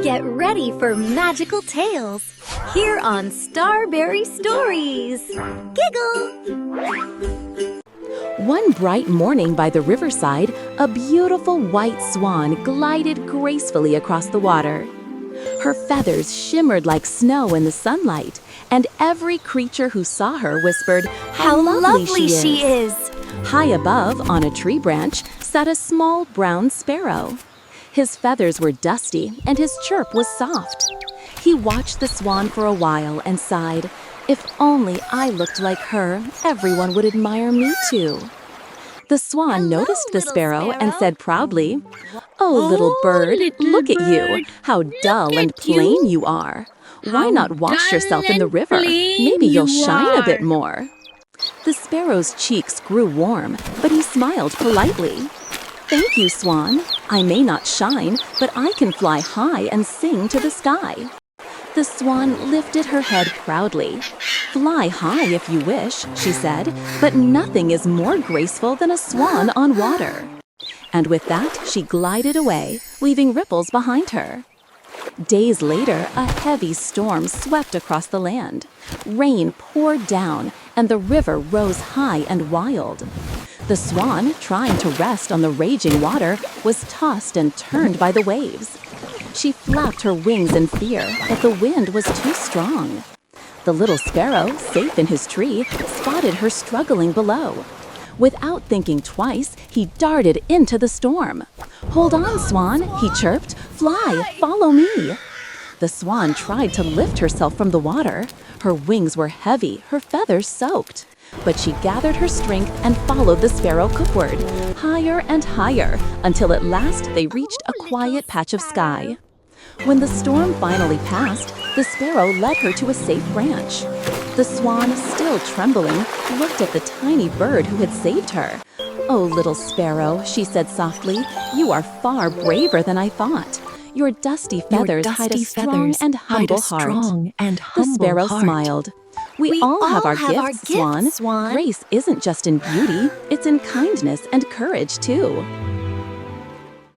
Get ready for magical tales here on Starberry Stories. Giggle! One bright morning by the riverside, a beautiful white swan glided gracefully across the water. Her feathers shimmered like snow in the sunlight, and every creature who saw her whispered, "How lovely she is!" High above, on a tree branch, sat a small brown sparrow. His feathers were dusty, and his chirp was soft. He watched the swan for a while and sighed, "If only I looked like her, everyone would admire me too." The swan noticed the sparrow and said proudly, "Oh, little bird, look at you, how dull and plain you are. Why not wash yourself in the river? Maybe you'll shine a bit more." The sparrow's cheeks grew warm, but he smiled politely. "Thank you, Swan. I may not shine, but I can fly high and sing to the sky." The swan lifted her head proudly. "Fly high if you wish," she said, "but nothing is more graceful than a swan on water." And with that, she glided away, leaving ripples behind her. Days later, a heavy storm swept across the land. Rain poured down, and the river rose high and wild. The swan, trying to rest on the raging water, was tossed and turned by the waves. She flapped her wings in fear, but the wind was too strong. The little sparrow, safe in his tree, spotted her struggling below. Without thinking twice, he darted into the storm. "Hold on, Swan," he chirped. "Fly, follow me." The swan tried to lift herself from the water. Her wings were heavy, her feathers soaked. But she gathered her strength and followed the sparrow cookward, higher and higher, until at last they reached a quiet patch of sky. When the storm finally passed, the sparrow led her to a safe branch. The swan, still trembling, looked at the tiny bird who had saved her. "Oh, little sparrow," she said softly, "you are far braver than I thought. Your dusty feathers hide a strong and humble heart." The sparrow smiled. We all have our gifts, Swan. Grace isn't just in beauty, it's in kindness and courage, too."